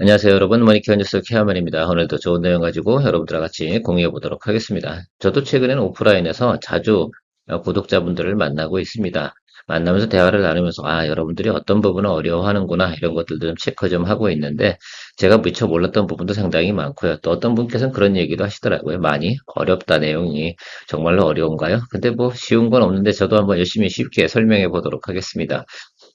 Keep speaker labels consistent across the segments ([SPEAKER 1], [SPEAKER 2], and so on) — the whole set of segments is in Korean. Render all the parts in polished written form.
[SPEAKER 1] 안녕하세요, 여러분. 머니케어 뉴스 케어맨입니다. 오늘도 좋은 내용 가지고 여러분들과 같이 공유해 보도록 하겠습니다. 저도 최근에는 오프라인에서 자주 구독자분들을 만나고 있습니다. 만나면서 대화를 나누면서, 여러분들이 어떤 부분을 어려워하는구나, 이런 것들도 좀 체크 좀 하고 있는데, 제가 미처 몰랐던 부분도 상당히 많고요. 또 어떤 분께서는 그런 얘기도 하시더라고요. 많이 어렵다, 내용이. 정말로 어려운가요? 근데 뭐 쉬운 건 없는데, 저도 한번 열심히 쉽게 설명해 보도록 하겠습니다.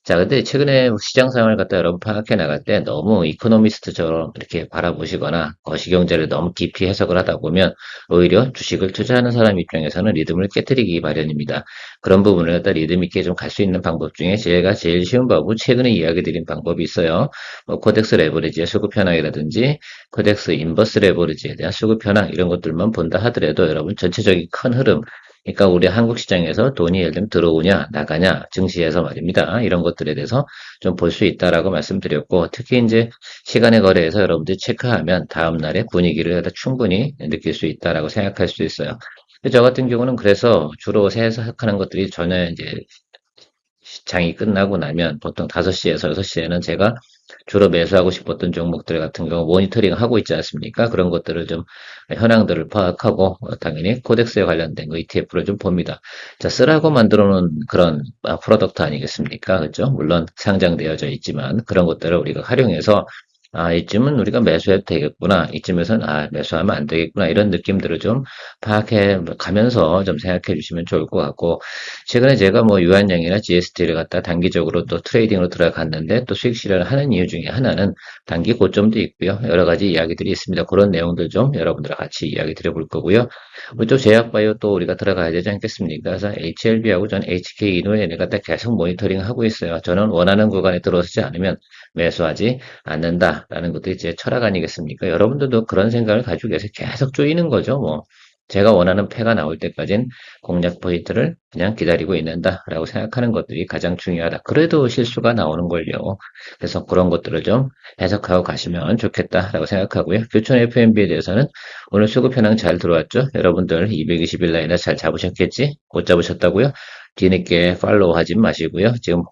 [SPEAKER 1] 자, 근데 최근에 시장 상황을 갖다 여러분 파악해 나갈 때 너무 이코노미스트처럼 이렇게 바라보시거나 거시경제를 너무 깊이 해석을 하다 보면 오히려 주식을 투자하는 사람 입장에서는 리듬을 깨뜨리기 마련입니다. 그런 부분을 갖다 리듬 있게 좀 갈 수 있는 방법 중에 제가 제일 쉬운 방법, 최근에 이야기 드린 방법이 있어요. 코덱스 레버리지의 수급 현황이라든지 코덱스 인버스 레버리지에 대한 수급 현황 이런 것들만 본다 하더라도 여러분 전체적인 큰 흐름, 그러니까 우리 한국 시장에서 돈이 예를 들면 들어오냐, 나가냐, 증시에서 말입니다. 이런 것들에 대해서 좀 볼 수 있다라고 말씀드렸고, 특히 이제 시간의 거래에서 여러분들이 체크하면 다음날의 분위기를 갖다 충분히 느낄 수 있다라고 생각할 수 있어요. 근데 저 같은 경우는 그래서 주로 해석하는 것들이 전에 이제 장이 끝나고 나면 보통 5시에서 6시에는 제가 주로 매수하고 싶었던 종목들 같은 경우 모니터링 하고 있지 않습니까? 그런 것들을 좀 현황들을 파악하고 당연히 코덱스에 관련된 거 ETF를 좀 봅니다. 자, 쓰라고 만들어 놓은 그런 프로덕트 아니겠습니까? 그죠? 물론 상장되어져 있지만 그런 것들을 우리가 활용해서 이쯤은 우리가 매수해도 되겠구나. 이쯤에서는 매수하면 안 되겠구나. 이런 느낌들을 좀 파악해 가면서 좀 생각해 주시면 좋을 것 같고, 최근에 제가 뭐 유한양이나 GST를 갖다 단기적으로 또 트레이딩으로 들어갔는데 또 수익 실현을 하는 이유 중에 하나는 단기 고점도 있고요. 여러 가지 이야기들이 있습니다. 그런 내용들 좀 여러분들과 같이 이야기 드려볼 거고요. 우리 또 제약바이오 또 우리가 들어가야 되지 않겠습니까? 그래서 HLB하고 전 HK 이노엔을 갖다 계속 모니터링 하고 있어요. 저는 원하는 구간에 들어서지 않으면 매수하지 않는다라는 것도 제 철학 아니겠습니까? 여러분들도 그런 생각을 가지고 계속 쪼이는 거죠. 뭐 제가 원하는 패가 나올 때까지는 공략 포인트를 그냥 기다리고 있는다라고 생각하는 것들이 가장 중요하다. 그래도 실수가 나오는 걸요. 그래서 그런 것들을 좀 해석하고 가시면 좋겠다라고 생각하고요. 교촌 FMB에 대해서는 오늘 수급 현황 잘 들어왔죠? 여러분들 220일 라인에 잘 잡으셨겠지? 못 잡으셨다고요? 뒤늦게 팔로우 하지 마시고요. 지금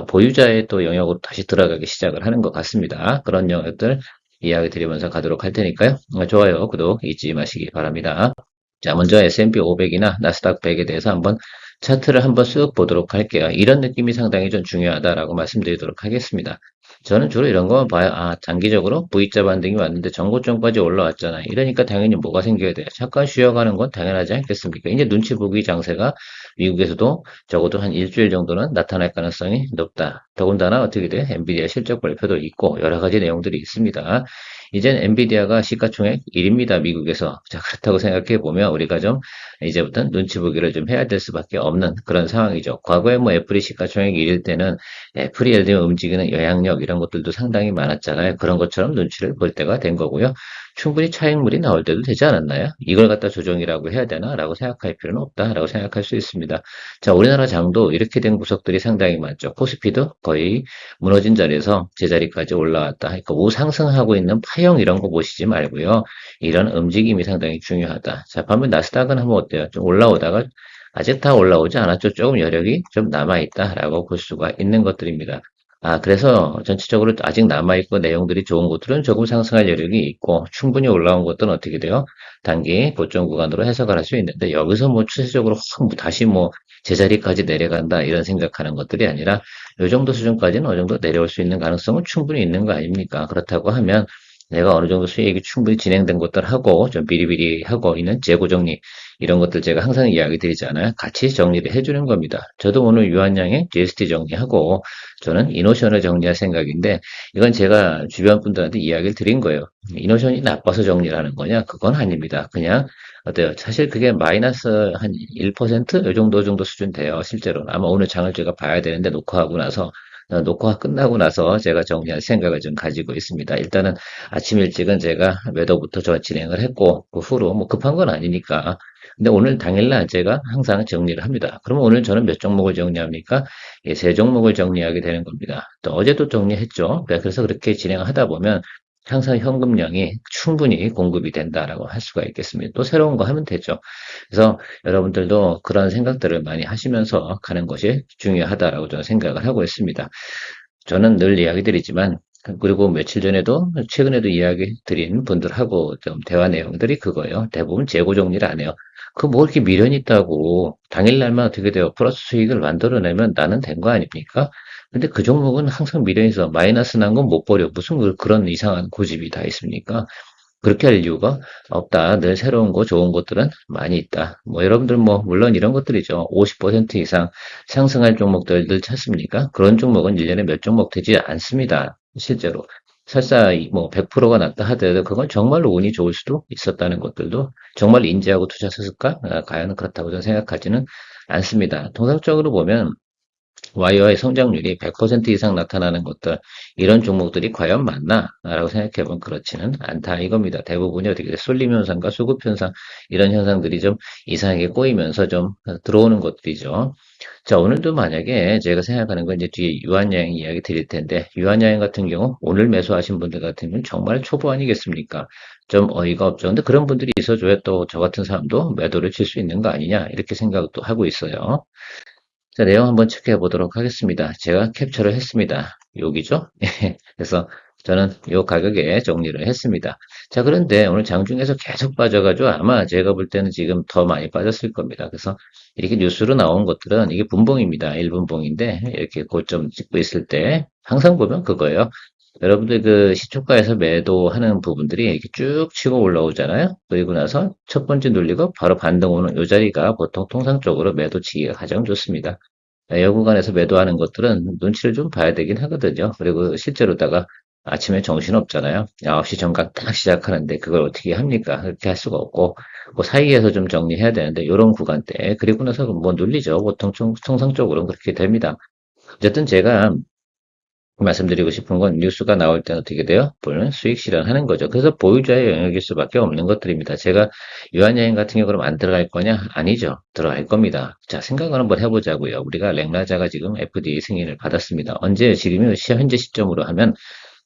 [SPEAKER 1] 보유자의 또 영역으로 다시 들어가기 시작을 하는 것 같습니다. 그런 영역들 이야기 드리면서 가도록 할 테니까요. 좋아요, 구독 잊지 마시기 바랍니다. 자, 먼저 S&P 500이나 나스닥 100에 대해서 한번 차트를 한번 쓱 보도록 할게요. 이런 느낌이 상당히 좀 중요하다라고 말씀드리도록 하겠습니다. 저는 주로 이런 거만 봐요. 단기적으로 V자 반등이 왔는데 전고점까지 올라왔잖아요. 이러니까 당연히 뭐가 생겨야 돼요? 잠깐 쉬어가는 건 당연하지 않겠습니까? 이제 눈치 보기 장세가 미국에서도 적어도 한 일주일 정도는 나타날 가능성이 높다. 더군다나 어떻게 돼? 엔비디아 실적 발표도 있고 여러 가지 내용들이 있습니다. 이젠 엔비디아가 시가총액 1위입니다. 미국에서. 자, 그렇다고 생각해 보면 우리가 좀 이제부터 눈치 보기를 좀 해야 될 수밖에 없는 그런 상황이죠. 과거에 뭐 애플이 시가총액 1일 때는 애플이 예를 들면 움직이는 영향력 이런 것들도 상당히 많았잖아요. 그런 것처럼 눈치를 볼 때가 된 거고요. 충분히 차익물이 나올 때도 되지 않았나요? 이걸 갖다 조정이라고 해야 되나라고 생각할 필요는 없다라고 생각할 수 있습니다. 자, 우리나라 장도 이렇게 된 구석들이 상당히 많죠. 코스피도 거의 무너진 자리에서 제자리까지 올라왔다. 그러니까 우상승하고 있는 파형 이런 거 보시지 말고요. 이런 움직임이 상당히 중요하다. 자, 반면 나스닥은 한번 어때요? 좀 올라오다가 아직 다 올라오지 않았죠. 조금 여력이 좀 남아있다라고 볼 수가 있는 것들입니다. 그래서 전체적으로 아직 남아있고 내용들이 좋은 것들은 조금 상승할 여력이 있고 충분히 올라온 것들은 어떻게 돼요? 단기 고점 구간으로 해석을 할 수 있는데 여기서 뭐 추세적으로 확 다시 뭐 제자리까지 내려간다 이런 생각하는 것들이 아니라 이 정도 수준까지는 어느 정도 내려올 수 있는 가능성은 충분히 있는 거 아닙니까? 그렇다고 하면 내가 어느 정도 수익이 충분히 진행된 것들 하고 좀 비리비리 하고 있는 재고 정리 이런 것들 제가 항상 이야기 드리잖아요. 같이 정리를 해주는 겁니다. 저도 오늘 유한양의 GST 정리하고 저는 이노션을 정리할 생각인데 이건 제가 주변 분들한테 이야기를 드린 거예요. 이노션이 나빠서 정리를 하는 거냐? 그건 아닙니다. 그냥 어때요? 사실 그게 마이너스 한 1%? 이 정도 수준 돼요. 실제로. 아마 오늘 장을 제가 봐야 되는데 녹화하고 나서 녹화가 끝나고 나서 제가 정리할 생각을 좀 가지고 있습니다. 일단은 아침 일찍은 제가 매도부터 저 진행을 했고 그 후로 뭐 급한 건 아니니까 근데 오늘 당일날 제가 항상 정리를 합니다. 그러면 오늘 저는 몇 종목을 정리합니까? 예, 세 종목을 정리하게 되는 겁니다. 또 어제도 정리했죠. 그래서 그렇게 진행하다 보면 항상 현금량이 충분히 공급이 된다라고 할 수가 있겠습니다. 또 새로운 거 하면 되죠. 그래서 여러분들도 그런 생각들을 많이 하시면서 가는 것이 중요하다라고 저는 생각을 하고 있습니다. 저는 늘 이야기 드리지만 그리고 며칠 전에도, 최근에도 이야기 드린 분들하고 좀 대화 내용들이 그거예요. 대부분 재고 정리를 안 해요. 그 뭐 이렇게 미련이 있다고 당일날만 어떻게 돼요? 플러스 수익을 만들어내면 나는 된 거 아닙니까? 근데 그 종목은 항상 미련이 있어. 마이너스 난 건 못 버려. 무슨 그런 이상한 고집이 다 있습니까? 그렇게 할 이유가 없다. 늘 새로운 거, 좋은 것들은 많이 있다. 뭐 여러분들 뭐 물론 이런 것들이죠. 50% 이상 상승할 종목들 늘 찾습니까? 그런 종목은 1년에 몇 종목 되지 않습니다. 실제로. 설사 뭐 100%가 났다 하더라도 그건 정말로 운이 좋을 수도 있었다는 것들도 정말 인지하고 투자했을까? 과연 그렇다고 저는 생각하지는 않습니다. 통상적으로 보면 YY 성장률이 100% 이상 나타나는 것들, 이런 종목들이 과연 맞나? 라고 생각해보면 그렇지는 않다 이겁니다. 대부분이 어떻게 돼? 쏠림 현상과 수급 현상, 이런 현상들이 좀 이상하게 꼬이면서 좀 들어오는 것들이죠. 자, 오늘도 만약에 제가 생각하는 건 이제 뒤에 유한여행 이야기 드릴 텐데, 유한여행 같은 경우, 오늘 매수하신 분들 같은 경우는 정말 초보 아니겠습니까? 좀 어이가 없죠. 근데 그런 분들이 있어줘야 또 저 같은 사람도 매도를 칠 수 있는 거 아니냐, 이렇게 생각도 하고 있어요. 자, 내용 한번 체크해 보도록 하겠습니다. 제가 캡처를 했습니다. 여기죠? 그래서 저는 이 가격에 정리를 했습니다. 자, 그런데 오늘 장중에서 계속 빠져가지고 아마 제가 볼 때는 지금 더 많이 빠졌을 겁니다. 그래서 이렇게 뉴스로 나온 것들은 이게 분봉입니다. 1분봉인데 이렇게 고점 찍고 있을 때 항상 보면 그거예요. 여러분들 그 시초가에서 매도하는 부분들이 이렇게 쭉 치고 올라오잖아요. 그리고 나서 첫 번째 눌리고 바로 반등 오는 이 자리가 보통 통상적으로 매도치기가 가장 좋습니다. 여 구간에서 매도하는 것들은 눈치를 좀 봐야 되긴 하거든요. 그리고 실제로다가 아침에 정신없잖아요. 9시 정각 딱 시작하는데 그걸 어떻게 합니까? 그렇게 할 수가 없고, 그 사이에서 좀 정리해야 되는데, 이런 구간대. 그리고 나서 뭐 눌리죠. 보통 통상적으로는 그렇게 됩니다. 어쨌든 제가 말씀드리고 싶은 건 뉴스가 나올 때는 어떻게 돼요? 물론 수익 실현하는 거죠. 그래서 보유자의 영역일 수밖에 없는 것들입니다. 제가 유한여행 같은 경우 그럼 안 들어갈 거냐? 아니죠. 들어갈 겁니다. 자, 생각을 한번 해보자고요. 우리가 랭라자가 지금 FDA 승인을 받았습니다. 언제? 지금이 현재 시점으로 하면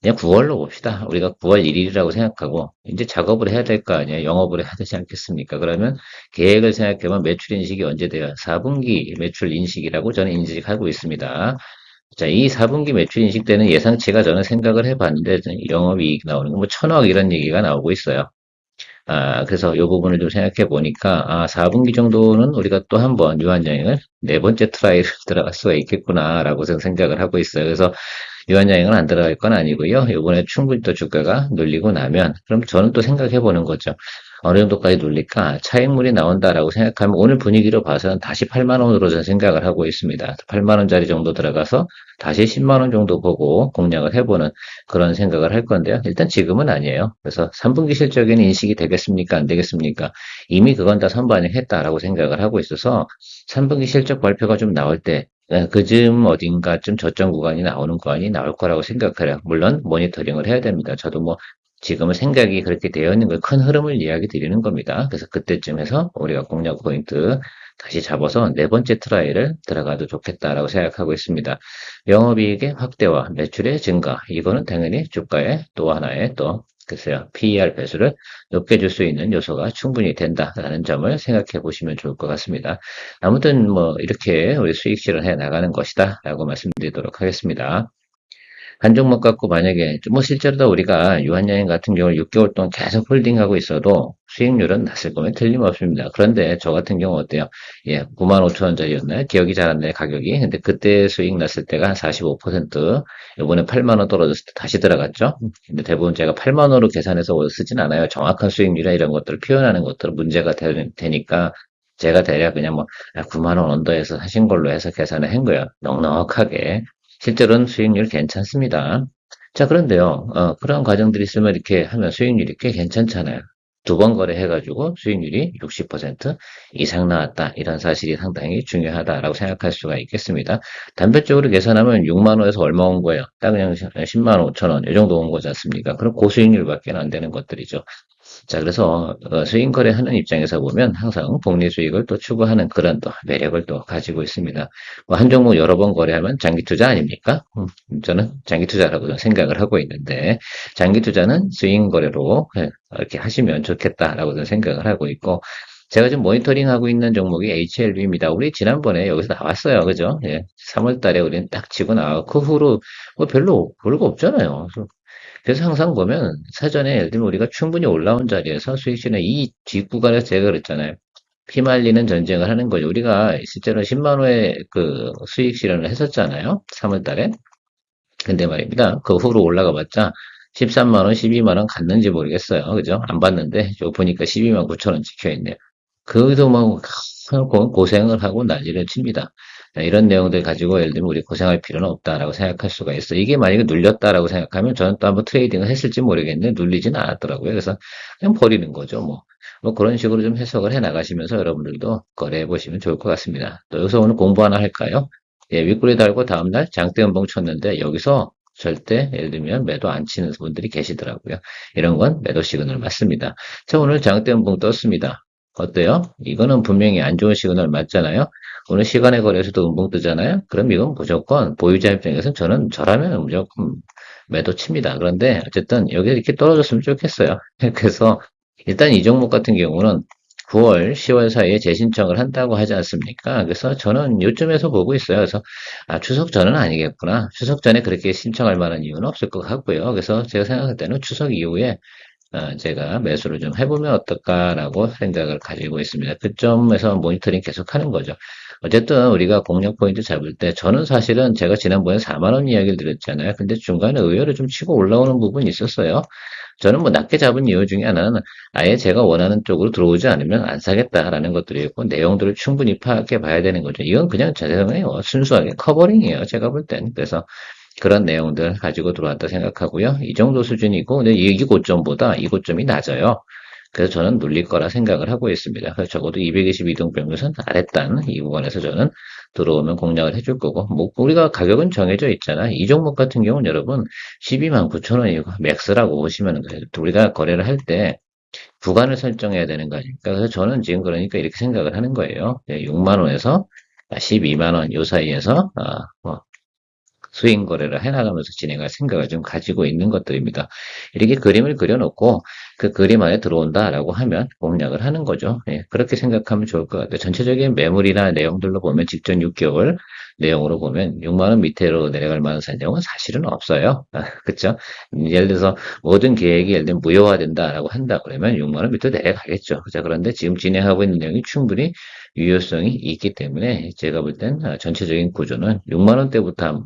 [SPEAKER 1] 그냥 9월로 봅시다. 우리가 9월 1일이라고 생각하고 이제 작업을 해야 될 거 아니에요. 영업을 해야 되지 않겠습니까? 그러면 계획을 생각해보면 매출 인식이 언제 돼요? 4분기 매출 인식이라고 저는 인식하고 있습니다. 자, 이 4분기 매출 인식 때는 예상치가 저는 생각을 해봤는데 영업이익 나오는 거 뭐 1,000억 이런 얘기가 나오고 있어요. 그래서 이 부분을 좀 생각해 보니까 4분기 정도는 우리가 또 한번 유한여행을 네 번째 트라이를 들어갈 수가 있겠구나라고 저는 생각을 하고 있어요. 그래서 유한여행은 안 들어갈 건 아니고요. 이번에 충분히 또 주가가 눌리고 나면 그럼 저는 또 생각해 보는 거죠. 어느 정도까지 눌릴까? 차익물이 나온다라고 생각하면 오늘 분위기로 봐서는 다시 8만 원으로 저는 생각을 하고 있습니다. 8만 원짜리 정도 들어가서 다시 10만 원 정도 보고 공략을 해보는 그런 생각을 할 건데요. 일단 지금은 아니에요. 그래서 3분기 실적에는 인식이 되겠습니까? 안 되겠습니까? 이미 그건 다 선반영했다라고 생각을 하고 있어서 3분기 실적 발표가 좀 나올 때 그쯤 어딘가쯤 저점 구간이 나오는 구간이 나올 거라고 생각해요. 물론 모니터링을 해야 됩니다. 저도 뭐 지금은 생각이 그렇게 되어 있는 걸 큰 흐름을 이야기 드리는 겁니다. 그래서 그때쯤 해서 우리가 공략 포인트 다시 잡아서 네 번째 트라이를 들어가도 좋겠다라고 생각하고 있습니다. 영업이익의 확대와 매출의 증가, 이거는 당연히 주가의 또 하나의 또 글쎄요, PER 배수를 높게 줄 수 있는 요소가 충분히 된다라는 점을 생각해 보시면 좋을 것 같습니다. 아무튼 뭐 이렇게 우리 수익 실현해 나가는 것이다라고 말씀드리도록 하겠습니다. 한 종목 갖고 만약에 뭐 실제로 우리가 유한여행 같은 경우 6개월 동안 계속 홀딩하고 있어도 수익률은 났을 거면 틀림없습니다. 그런데 저 같은 경우 어때요? 예, 9만 5천 원짜리였나요? 기억이 잘 안 나요, 가격이. 근데 그때 수익 났을 때가 한 45%, 이번에 8만 원 떨어졌을 때 다시 들어갔죠? 근데 대부분 제가 8만 원으로 계산해서 쓰진 않아요. 정확한 수익률이나 이런 것들을 표현하는 것들은 문제가 되니까 제가 대략 그냥 뭐 9만 원 언더에서 하신 걸로 해서 계산을 한 거예요. 넉넉하게. 실제로는 수익률 괜찮습니다. 자, 그런데요, 그런 과정들이 있으면 이렇게 하면 수익률이 꽤 괜찮잖아요. 두 번 거래해가지고 수익률이 60% 이상 나왔다. 이런 사실이 상당히 중요하다라고 생각할 수가 있겠습니다. 단편적으로 계산하면 6만 원에서 얼마 온 거예요? 딱 그냥 10만 5천 원, 이 정도 온 거지 않습니까? 그럼 고수익률밖에 안 되는 것들이죠. 자, 그래서 수익 거래하는 입장에서 보면 항상 복리 수익을 또 추구하는 그런 또 매력을 또 가지고 있습니다. 뭐한 종목 여러 번 거래하면 장기 투자 아닙니까? 저는 장기 투자라고 생각을 하고 있는데 장기 투자는 수익 거래로 이렇게 하시면 좋겠다라고 생각을 하고 있고 제가 지금 모니터링하고 있는 종목이 HLB입니다. 우리 지난번에 여기서 나왔어요. 그죠? 예. 3월 달에 우리는 딱 치고 나와. 그 후로 뭐 별거 없잖아요. 그래서 항상 보면 사전에 예를 들면 우리가 충분히 올라온 자리에서 수익실은 이 뒷구간에서 제가 그랬잖아요. 피말리는 전쟁을 하는 거죠. 우리가 실제로 10만 원의 그 수익 실현을 했었잖아요. 3월 달에. 근데 말입니다. 그 후로 올라가 봤자 13만 원, 12만 원 갔는지 모르겠어요. 그죠? 안 봤는데, 저 보니까 12만 9천 원 찍혀 있네요. 거기도 뭐, 고생을 하고 난리를 칩니다. 이런 내용들 가지고 예를 들면 우리 고생할 필요는 없다라고 생각할 수가 있어. 이게 만약에 눌렸다라고 생각하면 저는 또 한번 트레이딩을 했을지 모르겠는데 눌리지는 않았더라고요. 그래서 그냥 버리는 거죠. 뭐 그런 식으로 좀 해석을 해 나가시면서 여러분들도 거래해 보시면 좋을 것 같습니다. 또 여기서 오늘 공부 하나 할까요? 예, 윗꼬리 달고 다음날 장대 연봉 쳤는데 여기서 절대 예를 들면 매도 안 치는 분들이 계시더라고요. 이런 건 매도 시그널 맞습니다. 자, 오늘 장대 연봉 떴습니다. 어때요? 이거는 분명히 안 좋은 시그널 맞잖아요. 오늘 시간의 거래에서도 음봉 뜨잖아요. 그럼 이건 무조건 보유자 입장에서는 저라면 무조건 매도 칩니다. 그런데 어쨌든 여기 이렇게 떨어졌으면 좋겠어요. 그래서 일단 이 종목 같은 경우는 9월, 10월 사이에 재신청을 한다고 하지 않습니까? 그래서 저는 요쯤에서 보고 있어요. 그래서 추석 전은 아니겠구나. 추석 전에 그렇게 신청할 만한 이유는 없을 것 같고요. 그래서 제가 생각할 때는 추석 이후에 제가 매수를 좀 해보면 어떨까라고 생각을 가지고 있습니다. 그 점에서 모니터링 계속 하는 거죠. 어쨌든 우리가 공략 포인트 잡을 때 저는 사실은 제가 지난번에 4만 원 이야기를 드렸잖아요. 근데 중간에 의외로 좀 치고 올라오는 부분이 있었어요. 저는 뭐 낮게 잡은 이유 중에 하나는 아예 제가 원하는 쪽으로 들어오지 않으면 안 사겠다라는 것들이었고 내용들을 충분히 파악해 봐야 되는 거죠. 이건 그냥 제 생각에 순수하게 커버링이에요. 제가 볼 땐. 그래서 그런 내용들 가지고 들어왔다 생각하고요. 이 정도 수준이고, 근데 이 고점보다 이 고점이 낮아요. 그래서 저는 눌릴 거라 생각을 하고 있습니다. 그래서 적어도 222동평균선 아랫단 이 구간에서 저는 들어오면 공략을 해줄 거고, 뭐 우리가 가격은 정해져 있잖아. 이 종목 같은 경우는 여러분 12만 9천 원이고 맥스라고 보시면 돼요. 우리가 거래를 할 때 구간을 설정해야 되는 거 아닙니까? 그래서 저는 지금 그러니까 이렇게 생각을 하는 거예요. 6만 원에서 12만 원 요 사이에서 뭐 수익 거래를 해나가면서 진행할 생각을 좀 가지고 있는 것들입니다. 이렇게 그림을 그려놓고 그 그림 안에 들어온다라고 하면 공략을 하는 거죠. 예, 그렇게 생각하면 좋을 것 같아요. 전체적인 매물이나 내용들로 보면 직전 6개월 내용으로 보면 6만 원 밑으로 내려갈 만한 산정은 사실은 없어요. 그렇죠? 예를 들어서 모든 계획이 예를 들면 무효화된다라고 한다 그러면 6만 원 밑으로 내려가겠죠. 자, 그런데 지금 진행하고 있는 내용이 충분히 유효성이 있기 때문에 제가 볼 땐 전체적인 구조는 6만 원대부터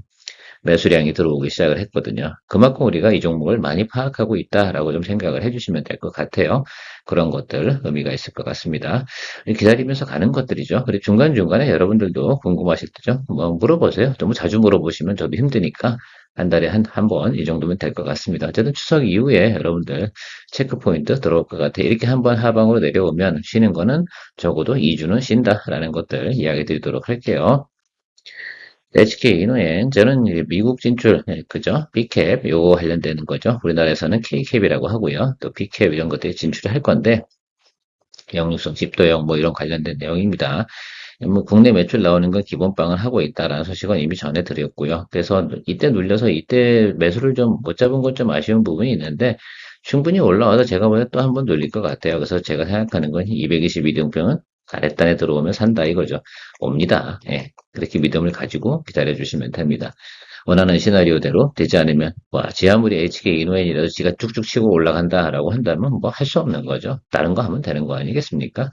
[SPEAKER 1] 매수량이 들어오기 시작을 했거든요. 그만큼 우리가 이 종목을 많이 파악하고 있다라고 좀 생각을 해주시면 될 것 같아요. 그런 것들 의미가 있을 것 같습니다. 기다리면서 가는 것들이죠. 그리고 중간중간에 여러분들도 궁금하실 때죠. 뭐 물어보세요. 너무 자주 물어보시면 저도 힘드니까 한 달에 한 번 이 정도면 될 것 같습니다. 어쨌든 추석 이후에 여러분들 체크 포인트 들어올 것 같아요. 이렇게 한번 하방으로 내려오면 쉬는 거는 적어도 2주는 쉰다라는 것들 이야기 드리도록 할게요. HK 이노엔 저는 이제 미국 진출 그죠? B캡 요거 관련되는 거죠. 우리나라에서는 K캡이라고 하고요. 또 B캡 이런 것들이 진출을 할 건데 영육성 집도형 뭐 이런 관련된 내용입니다. 뭐 국내 매출 나오는 건 기본빵을 하고 있다라는 소식은 이미 전해드렸고요. 그래서 이때 눌려서 이때 매수를 좀 못 잡은 건 좀 아쉬운 부분이 있는데 충분히 올라와서 제가 보기엔 또 한 번 눌릴 것 같아요. 그래서 제가 생각하는 건 222등평은 아랫단에 들어오면 산다 이거죠. 옵니다. 예. 그렇게 믿음을 가지고 기다려 주시면 됩니다. 원하는 시나리오대로 되지 않으면 지 아무리 HK 이노엔이라도 지가 쭉쭉 치고 올라간다라고 한다면 뭐 할 수 없는 거죠. 다른 거 하면 되는 거 아니겠습니까?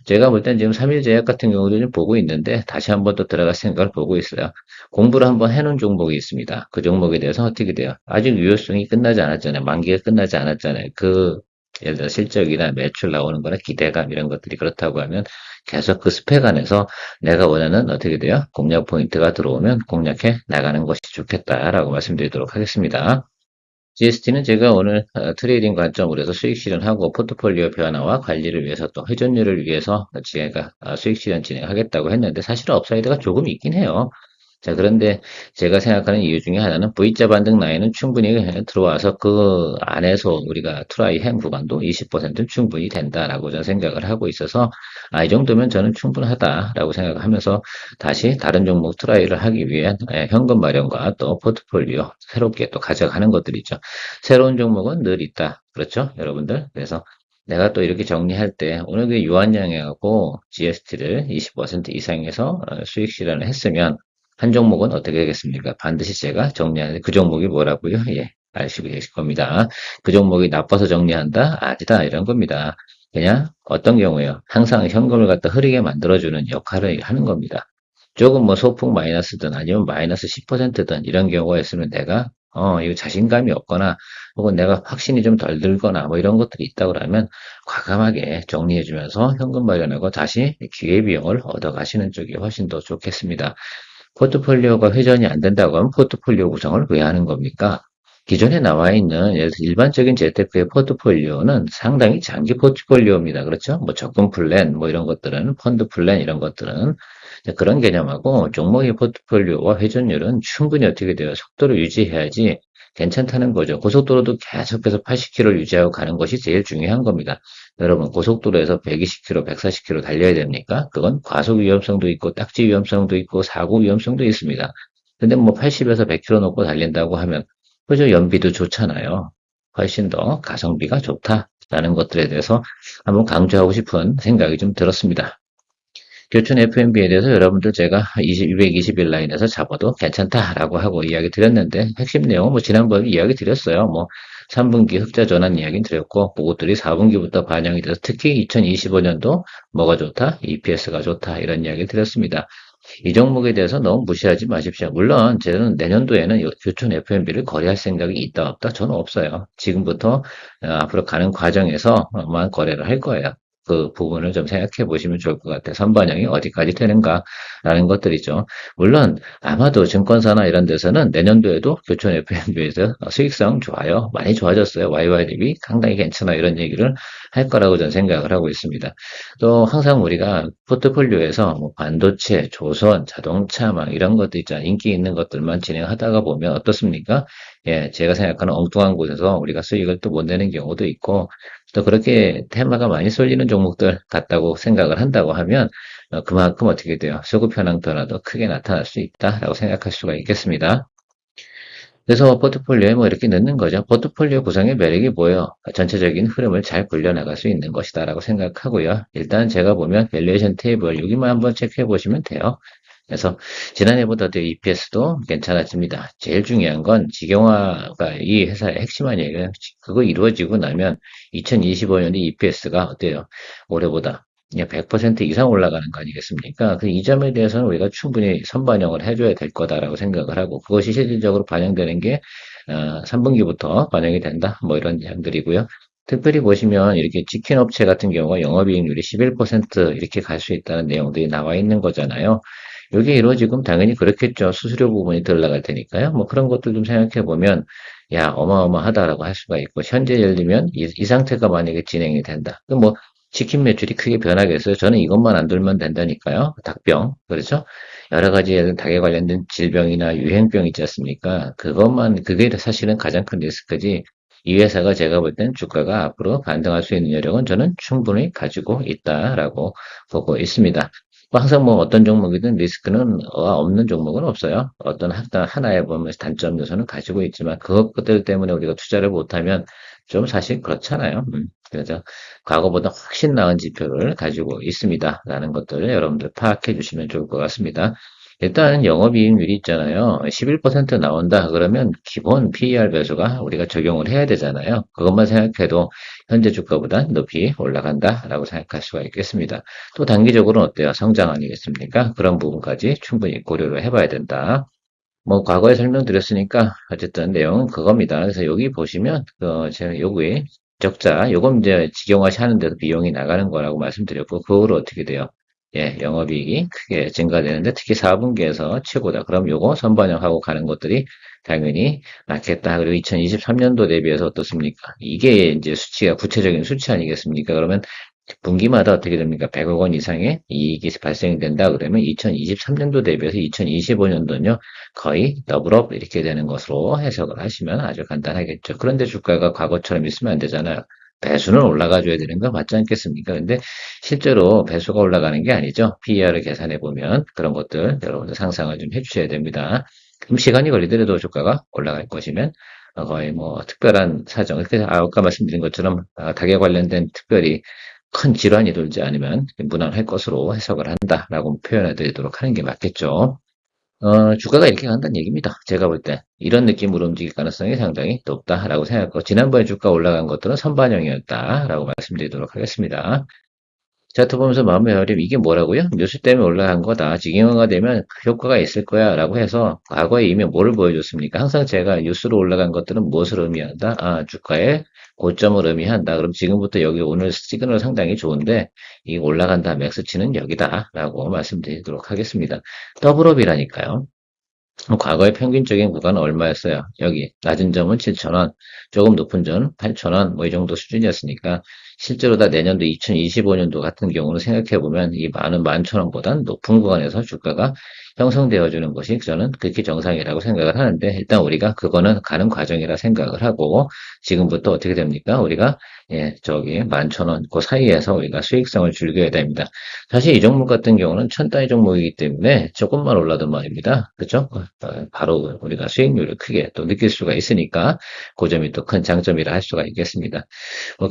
[SPEAKER 1] 제가 볼 땐 지금 3일 제약 같은 경우도 좀 보고 있는데 다시 한번 또 들어갈 생각을 보고 있어요. 공부를 한번 해놓은 종목이 있습니다. 그 종목에 대해서 어떻게 돼요? 아직 유효성이 끝나지 않았잖아요. 만기가 끝나지 않았잖아요. 예를 들어 실적이나 매출 나오는 거나 기대감 이런 것들이 그렇다고 하면 계속 그 스펙 안에서 내가 원하는 어떻게 돼요? 공략 포인트가 들어오면 공략해 나가는 것이 좋겠다라고 말씀드리도록 하겠습니다. GST는 제가 오늘 트레이딩 관점으로 해서 수익 실현하고 포트폴리오 변화와 관리를 위해서 또 회전율을 위해서 제가 수익 실현 진행하겠다고 했는데 사실은 업사이드가 조금 있긴 해요. 자, 그런데 제가 생각하는 이유 중에 하나는 V자 반등 라인은 충분히 들어와서 그 안에서 우리가 트라이 행 구간도 20%는 충분히 된다라고 저는 생각을 하고 있어서 이 정도면 저는 충분하다라고 생각하면서 다시 다른 종목 트라이를 하기 위해 현금 마련과 또 포트폴리오 새롭게 또 가져가는 것들이죠. 새로운 종목은 늘 있다. 그렇죠? 여러분들. 그래서 내가 또 이렇게 정리할 때 오늘 그 유한양해하고 GST를 20% 이상에서 수익 실현을 했으면 한 종목은 어떻게 되겠습니까? 반드시 제가 정리하는데 그 종목이 뭐라고요? 예, 아시고 계실 겁니다. 그 종목이 나빠서 정리한다? 아니다 이런 겁니다. 그냥 어떤 경우에요? 항상 현금을 갖다 흐르게 만들어주는 역할을 하는 겁니다. 조금 뭐 소폭 마이너스든 아니면 마이너스 10%든 이런 경우가 있으면 내가 이거 자신감이 없거나 혹은 내가 확신이 좀 덜 들거나 뭐 이런 것들이 있다고 하면 과감하게 정리해주면서 현금 마련하고 다시 기회비용을 얻어가시는 쪽이 훨씬 더 좋겠습니다. 포트폴리오가 회전이 안 된다고 하면 포트폴리오 구성을 왜 하는 겁니까? 기존에 나와 있는 예를 들어 일반적인 재테크의 포트폴리오는 상당히 장기 포트폴리오입니다. 그렇죠? 뭐 적금 플랜, 뭐 이런 것들은 펀드 플랜 이런 것들은 그런 개념하고 종목의 포트폴리오와 회전율은 충분히 어떻게 돼요? 속도를 유지해야지 괜찮다는 거죠. 고속도로도 계속해서 80km 유지하고 가는 것이 제일 중요한 겁니다. 여러분, 고속도로에서 120km, 140km 달려야 됩니까? 그건 과속 위험성도 있고, 딱지 위험성도 있고, 사고 위험성도 있습니다. 근데 뭐 80에서 100km 놓고 달린다고 하면, 그죠? 연비도 좋잖아요. 훨씬 더 가성비가 좋다라는 것들에 대해서 한번 강조하고 싶은 생각이 좀 들었습니다. 교촌 FMB에 대해서 여러분들 제가 220일 라인에서 잡아도 괜찮다라고 하고 이야기 드렸는데 핵심 내용은 뭐 지난번에 이야기 드렸어요. 뭐 3분기 흑자 전환 이야기는 드렸고 그것들이 4분기부터 반영이 돼서 특히 2025년도 뭐가 좋다? EPS가 좋다 이런 이야기 드렸습니다. 이 종목에 대해서 너무 무시하지 마십시오. 물론 저는 내년도에는 교촌 FMB를 거래할 생각이 있다 없다 저는 없어요. 지금부터 앞으로 가는 과정에서만 거래를 할 거예요. 그 부분을 좀 생각해 보시면 좋을 것 같아요. 선반영이 어디까지 되는가라는 것들이죠. 물론 아마도 증권사나 이런 데서는 내년도에도 교촌 FMB에서 수익성 좋아요. 많이 좋아졌어요. YY 대비 상당히 괜찮아 이런 얘기를 할 거라고 저는 생각을 하고 있습니다. 또 항상 우리가 포트폴리오에서 뭐 반도체, 조선, 자동차 막 이런 것들 있잖아요. 인기 있는 것들만 진행하다가 보면 어떻습니까? 예, 제가 생각하는 엉뚱한 곳에서 우리가 수익을 또 못 내는 경우도 있고 또 그렇게 테마가 많이 쏠리는 종목들 같다고 생각을 한다고 하면 그만큼 어떻게 돼요? 수급 현황 변화도 크게 나타날 수 있다라고 생각할 수가 있겠습니다. 그래서 포트폴리오에 뭐 이렇게 넣는 거죠. 포트폴리오 구성의 매력이 뭐예요? 전체적인 흐름을 잘 굴려나갈 수 있는 것이다라고 생각하고요. 일단 제가 보면 밸류에이션 테이블 여기만 한번 체크해 보시면 돼요. 그래서 지난해보다도 EPS도 괜찮아집니다. 제일 중요한 건 직영화가 이 회사의 핵심 아니에요. 그거 이루어지고 나면 2025년에 EPS가 어때요? 올해보다 100% 이상 올라가는 거 아니겠습니까? 그 이 점에 대해서는 우리가 충분히 선반영을 해줘야 될 거다라고 생각을 하고 그것이 실질적으로 반영되는 게 3분기부터 반영이 된다. 뭐 이런 양들이고요. 특별히 보시면 이렇게 치킨 업체 같은 경우가 영업이익률이 11% 이렇게 갈 수 있다는 내용들이 나와 있는 거잖아요. 이게 이루어지면 당연히 그렇겠죠. 수수료 부분이 덜 나갈 테니까요. 뭐 그런 것들 좀 생각해 보면 야 어마어마하다라고 할 수가 있고 현재 예를 들면 이 상태가 만약에 진행이 된다. 그럼 뭐 치킨 매출이 크게 변하겠어요. 저는 이것만 안 돌면 된다니까요. 닭병 그렇죠? 여러 가지 닭에 관련된 질병이나 유행병 있지 않습니까? 그게 사실은 가장 큰 리스크지. 이 회사가 제가 볼 땐 주가가 앞으로 반등할 수 있는 여력은 저는 충분히 가지고 있다라고 보고 있습니다. 뭐 항상 뭐 어떤 종목이든 리스크는 없는 종목은 없어요. 어떤 하나의 보면 단점 요소는 가지고 있지만 그것들 때문에 우리가 투자를 못하면 좀 사실 그렇잖아요. 그래서 과거보다 훨씬 나은 지표를 가지고 있습니다. 라는 것들을 여러분들 파악해 주시면 좋을 것 같습니다. 일단 영업이익률이 있잖아요. 11% 나온다. 그러면 기본 PER 배수가 우리가 적용을 해야 되잖아요. 그것만 생각해도 현재 주가보다 높이 올라간다라고 생각할 수가 있겠습니다. 또 단기적으로는 어때요? 성장 아니겠습니까? 그런 부분까지 충분히 고려를 해봐야 된다. 뭐 과거에 설명드렸으니까 어쨌든 내용은 그겁니다. 그래서 여기 보시면 제가 여기 적자 요건 이제 직영화시 하는 데도 비용이 나가는 거라고 말씀드렸고 그거로 어떻게 돼요? 예, 영업이익이 크게 증가되는데 특히 4분기에서 최고다. 그럼 요거 선반영하고 가는 것들이 당연히 낫겠다. 그리고 2023년도 대비해서 어떻습니까? 이게 이제 수치가 구체적인 수치 아니겠습니까? 그러면 분기마다 어떻게 됩니까? 100억 원 이상의 이익이 발생이 된다 그러면 2023년도 대비해서 2025년도는요, 거의 더블업 이렇게 되는 것으로 해석을 하시면 아주 간단하겠죠. 그런데 주가가 과거처럼 있으면 안 되잖아요. 배수는 올라가 줘야 되는 거 맞지 않겠습니까? 근데 실제로 배수가 올라가는 게 아니죠. PER을 계산해 보면 그런 것들 여러분들 상상을 좀 해주셔야 됩니다. 그럼 시간이 걸리더라도 주가가 올라갈 것이면 거의 뭐 특별한 사정, 그래서 아까 말씀드린 것처럼 가게 관련된 특별히 큰 질환이 돌지 않으면 무난할 것으로 해석을 한다라고 표현해 드리도록 하는 게 맞겠죠. 주가가 이렇게 간다는 얘기입니다. 제가 볼 때 이런 느낌으로 움직일 가능성이 상당히 높다라고 생각하고 지난번에 주가 올라간 것들은 선반영이었다라고 말씀드리도록 하겠습니다. 차트 보면서 마음의 어림 이게 뭐라고요? 뉴스 때문에 올라간 거다. 지경화가 되면 효과가 있을 거야 라고 해서 과거에 이미 뭐를 보여줬습니까? 항상 제가 뉴스로 올라간 것들은 무엇을 의미한다? 주가의 고점을 의미한다. 그럼 지금부터 여기 오늘 시그널 상당히 좋은데 이 올라간다. 맥스치는 여기다 라고 말씀드리도록 하겠습니다. 더블업이라니까요. 과거의 평균적인 구간은 얼마였어요? 여기 낮은 점은 7,000원, 조금 높은 점은 8,000원, 뭐 이 정도 수준이었으니까 실제로 다 내년도 2025년도 같은 경우는 생각해보면 이 많은 11,000원보단 높은 구간에서 주가가 형성되어주는 것이 저는 극히 정상이라고 생각을 하는데 일단 우리가 그거는 가는 과정이라 생각을 하고 지금부터 어떻게 됩니까? 우리가 저기 11,000원 그 사이에서 우리가 수익성을 즐겨야 됩니다. 사실 이 종목 같은 경우는 천 단위 종목이기 때문에 조금만 올라도 말입니다. 그죠? 바로 우리가 수익률을 크게 또 느낄 수가 있으니까 그 점이 또 큰 장점이라 할 수가 있겠습니다.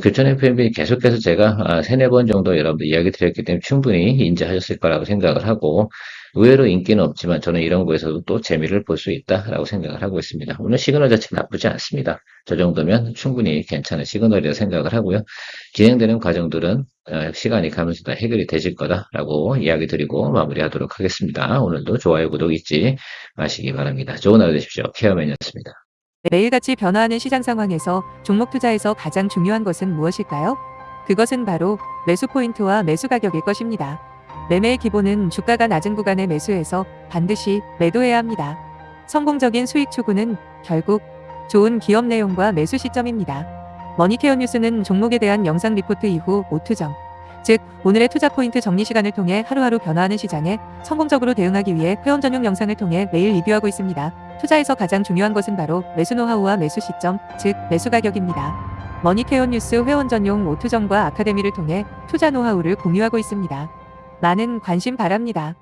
[SPEAKER 1] 교촌 FMB 계속해서 제가 세네 번 정도 여러분들 이야기 드렸기 때문에 충분히 인지하셨을 거라고 생각을 하고 의외로 인기는 없지만 저는 이런 거에서도 또 재미를 볼 수 있다라고 생각을 하고 있습니다. 오늘 시그널 자체가 나쁘지 않습니다. 저 정도면 충분히 괜찮은 시그널이라 생각을 하고요. 진행되는 과정들은 시간이 가면서 다 해결이 되실 거다라고 이야기 드리고 마무리하도록 하겠습니다. 오늘도 좋아요, 구독 잊지 마시기 바랍니다. 좋은 하루 되십시오. 케어맨이었습니다.
[SPEAKER 2] 매일같이 변화하는 시장 상황에서 종목 투자에서 가장 중요한 것은 무엇일까요? 그것은 바로 매수 포인트와 매수 가격일 것입니다. 매매의 기본은 주가가 낮은 구간에 매수해서 반드시 매도해야 합니다. 성공적인 수익 추구는 결국 좋은 기업 내용과 매수 시점입니다. 머니케어 뉴스는 종목에 대한 영상 리포트 이후 오투정, 즉 오늘의 투자 포인트 정리 시간을 통해 하루하루 변화하는 시장에 성공적으로 대응하기 위해 회원 전용 영상을 통해 매일 리뷰하고 있습니다. 투자에서 가장 중요한 것은 바로 매수 노하우와 매수 시점, 즉 매수 가격입니다. 머니케어 뉴스 회원 전용 오투정과 아카데미를 통해 투자 노하우를 공유하고 있습니다. 많은 관심 바랍니다.